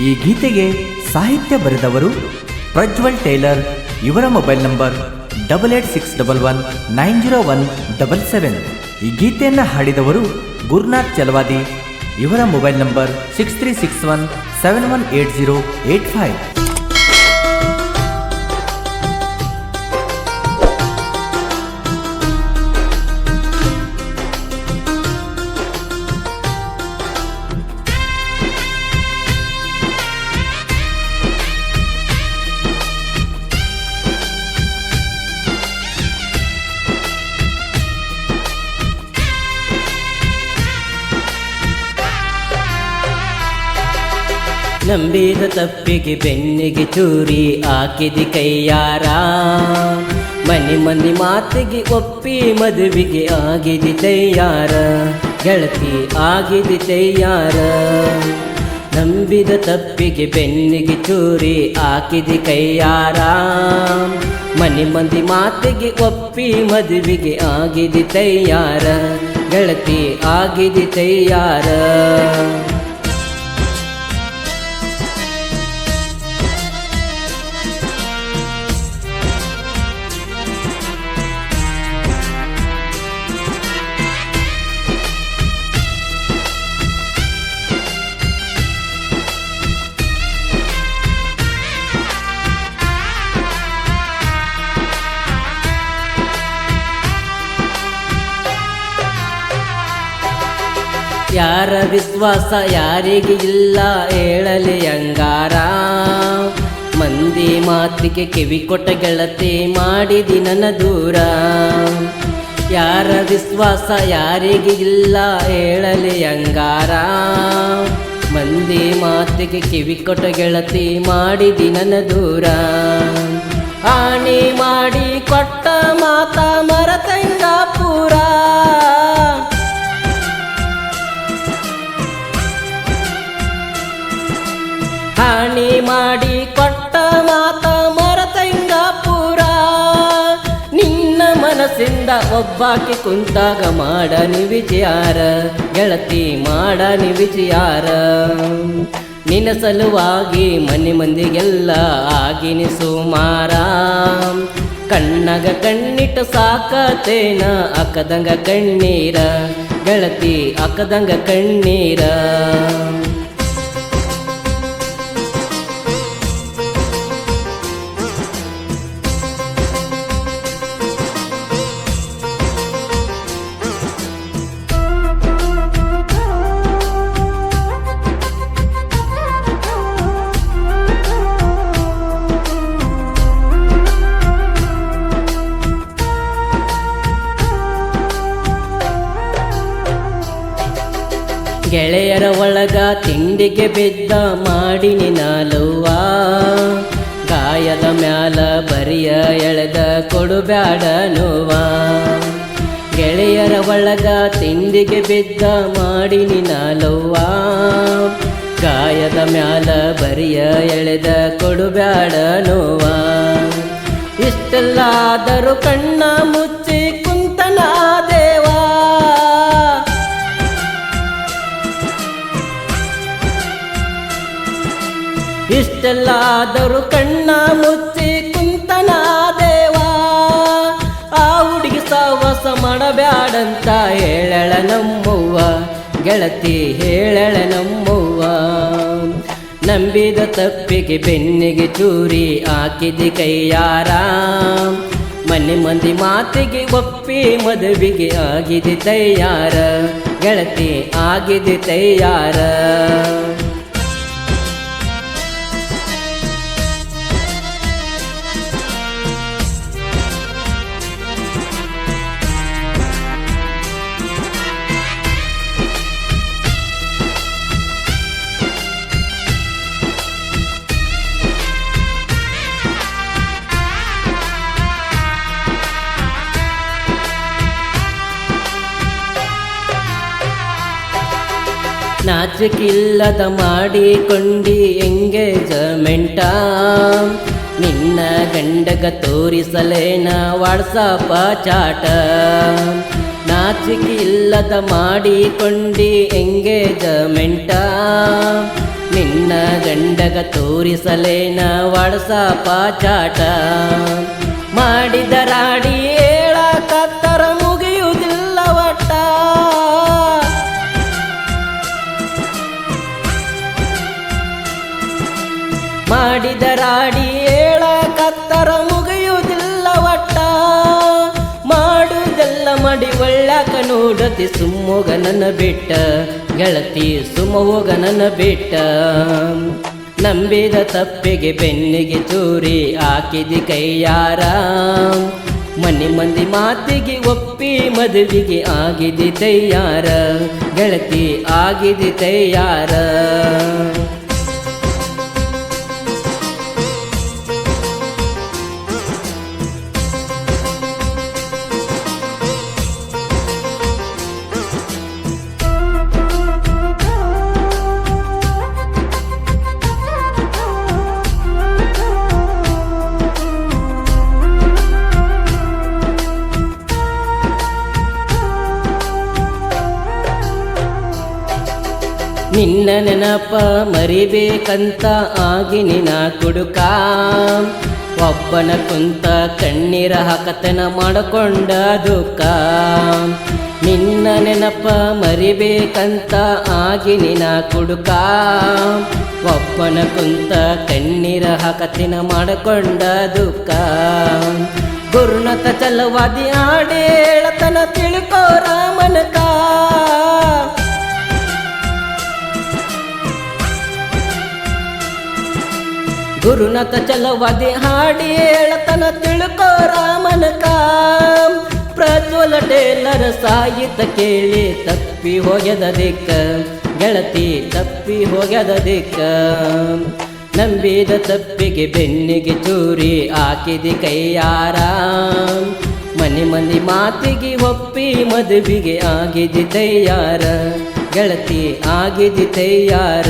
ಈ ಗೀತೆಗೆ ಸಾಹಿತ್ಯ ಬರೆದವರು ಪ್ರಜ್ವಲ್ ಟೇಲರ್. ಇವರ ಮೊಬೈಲ್ ನಂಬರ್ 8861190177. ಈ ಗೀತೆಯನ್ನು ಹಾಡಿದವರು ಗುರುನಾಥ್ ಚಲವಾದಿ. ಇವರ ಮೊಬೈಲ್ ನಂಬರ್ 6361718085. ನಂಬಿದ ತಪ್ಪಿಗೆ ಬೆನ್ನಿಗೆ ಚೂರಿ ಹಾಕಿದಿ ಕೈಯಾರ, ಮನೆ ಮಂದಿ ಮಾತಿಗೆ ಒಪ್ಪಿ ಮದುವೆಗೆ ಆಗಿದಿ ತಯ್ಯಾರ, ಗೆಳತಿ ಆಗಿದಿ ತಯ್ಯಾರ. ನಂಬಿದ ತಪ್ಪಿಗೆ ಬೆನ್ನಿಗೆ ಚೂರಿ ಹಾಕಿದಿ ಕೈಯಾರ, ಮನೆ ಮಂದಿ ಮಾತಿಗೆ ಒಪ್ಪಿ ಮದುವೆಗೆ ಆಗಿದಿ ತಯ್ಯಾರ, ಗೆಳತಿ ಆಗಿದಿ ತಯ್ಯಾರ. ಯಾರ ವಿಶ್ವಾಸ ಯಾರಿಗೆ ಇಲ್ಲ ಹೇಳಲಿ ಅಂಗಾರ, ಮಂದಿ ಮಾತಿಗೆ ಕಿವಿ ಕೊಟ್ಟ ಗೆಳತಿ ಮಾಡಿದಿ ನನ್ನ ದೂರ. ಯಾರ ವಿಶ್ವಾಸ ಯಾರಿಗೆ ಇಲ್ಲ ಹೇಳಲಿ ಅಂಗಾರ, ಮಂದಿ ಮಾತಿಗೆ ಕಿವಿ ಕೊಟ್ಟ ಗೆಳತಿ ಮಾಡಿದಿ ನನ್ನ ದೂರ. ಹಾನಿ ಮಾಡಿ ಕೊಟ್ಟ ಮಾತ ಮರತಂಗ ಪೂರ, ಹಾನಿ ಮಾಡಿ ಕೊಟ್ಟ ಮಾತ ಮರತಂಗ ಪೂರ. ನಿನ್ನ ಮನಸ್ಸಿಂದ ಒಬ್ಬಾಕಿ ಕುಂತಾಗ ಮಾಡನಿ ವಿಚಾರ, ಗೆಳತಿ ಮಾಡನಿ ವಿಚಾರ. ನಿನ್ನ ಸಲುವಾಗಿ ಮನೆ ಮಂದಿಗೆಲ್ಲ ಆಗಿನಿ ಸುಮಾರ, ಕಣ್ಣಗ ಕಣ್ಣಿಟ್ಟು ಸಾಕತೇನ ಅಕ್ಕದಂಗ ಕಣ್ಣೀರ, ಗೆಳತಿ ಅಕ್ಕದಂಗ ಕಣ್ಣೀರ. ಗೆಳೆಯರ ಒಳಗ ತಿಂಡಿಗೆ ಬಿದ್ದ ಮಾಡಿನಿ ನಾಲವ್ವ, ಗಾಯದ ಮ್ಯಾಲ ಬರಿಯ ಎಳೆದ ಕೊಡುಬ್ಯಾಡ ನೋವ. ಗೆಳೆಯರ ಒಳಗ ತಿಂಡಿಗೆ ಬಿದ್ದ ಮಾಡಿನಿ ನಾಲವ್ವ, ಗಾಯದ ಮ್ಯಾಲ ಬರಿಯ ಎಳೆದ ಕೊಡುಬ್ಯಾಡ ನೋವ. ಇಷ್ಟೆಲ್ಲಾದರೂ ಕಣ್ಣ ಮುಚ್ಚಿ ಕುಂತನ ದೇವಾ, ಇಷ್ಟೆಲ್ಲಾದರೂ ಕಣ್ಣ ಮುಚ್ಚಿ ಕುಂತನ ದೇವಾ. ಆ ಹುಡುಗಿ ಸಾವಸ ಮಾಡಬ್ಯಾಡಂತ ಹೇಳಳ ನಮ್ಮವ್ವ, ಗೆಳತಿ ಹೇಳಳ ನಮ್ಮವ್ವ. ನಂಬಿದ ತಪ್ಪಿಗೆ ಬೆನ್ನಿಗೆ ಚೂರಿ ಹಾಕಿದಿ ಕೈಯಾರ, ಮನೆ ಮಂದಿ ಮಾತಿಗೆ ಒಪ್ಪಿ ಮದುವೆಗೆ ಆಗಿದೆ ತಯ್ಯಾರ, ಗೆಳತಿ ಆಗಿದೆ ತಯ್ಯಾರ. ನಾಚಿಕಿಲ್ಲದ ಮಾಡಿಕೊಂಡಿ ಎಂಗೇಜ್ಮೆಂಟ, ನಿನ್ನ ಗಂಡಗ ತೋರಿಸಲೇನ ವಾಟ್ಸಪ್ಪ ಚಾಟ. ನಾಚಿಕಿಲ್ಲದ ಮಾಡಿಕೊಂಡಿ ಎಂಗೇಜ್ಮೆಂಟ, ನಿನ್ನ ಗಂಡಗ ತೋರಿಸಲೇನ ವಾಟ್ಸಾಪ ಚಾಟ ಮಾಡಿದ ರಾಡಿ ಹೇಳಕತ್ತರ ಮುಗಿಯುವುದಿಲ್ಲ ಒಟ್ಟ ಮಾಡಿದ ರಾಡಿ ಹೇಳಕತ್ತರ ಮುಗಿಯುವುದಿಲ್ಲ ಒಟ್ಟ ಮಾಡುವುದೆಲ್ಲ ಮಾಡಿ ಒಳ್ಳ್ಯಾಕ ನೋಡತಿ ಸುಮ್ಮೋಗ ನನ್ನ ಬಿಟ್ಟ ಗೆಳತಿ ಸುಮ್ಮೋಗ ನನ್ನ ಬಿಟ್ಟ ನಂಬಿದ ತಪ್ಪಿಗೆ ಬೆನ್ನಿಗೆ ಚೂರಿ ಹಾಕಿದಿ ಕೈಯಾರ ಮನೆ ಮಂದಿ ಮಾತಿಗೆ ಒಪ್ಪಿ ಮದುವೆಗೆ ಆಗಿದಿ ತಯ್ಯಾರ ಗೆಳತಿ ಆಗಿದಿ ತಯ್ಯಾರ ನಿನ್ನ ನೆನಪ ಮರಿಬೇಕಂತ ಆಗಿ ನಿನ ಕುಡುಕ ಒಬ್ಬನ ಕುಂತ ಕಣ್ಣೀರ ಹಾಕತನ ಮಾಡಿಕೊಂಡ ದುಃಖ ನಿನ್ನ ನೆನಪ ಮರಿಬೇಕಂತ ಆಗಿ ನಿನ ಕುಡುಕ ಒಬ್ಬನ ಕುಂತ ಕಣ್ಣೀರ ಹಾಕತನ ಮಾಡಿಕೊಂಡ ದುಃಖ ಗುರುನತ ಚಲವಾದಿ ಆಡೇಳತನ ತಿಳ್ಕೋರ ಮನಕ ಗುರುನಾಥ ಚಲವಾದಿ ಹಾಡಿ ಹೇಳತನ ತಿಳ್ಕೋ ರಾಮನಕ ಪ್ರಜ್ವಲ ಟೇಲರ ಸಾಹಿತ್ಯ ಕೇಳಿ ತಪ್ಪಿ ಹೋಗ್ಯದ ದಿಕ್ಕ ಗೆಳತಿ ತಪ್ಪಿ ಹೋಗ್ಯದ ದಿಕ್ಕ ನಂಬಿದ ತಪ್ಪಿಗೆ ಬೆನ್ನಿಗೆ ಚೂರಿ ಹಾಕಿದಿ ಕೈಯಾರ ಮನೆ ಮಂದಿ ಮಾತಿಗೆ ಒಪ್ಪಿ ಮದುವೆಗೆ ಆಗಿದಿ ತಯ್ಯಾರ ಗೆಳತಿ ಆಗಿದಿ ತಯ್ಯಾರ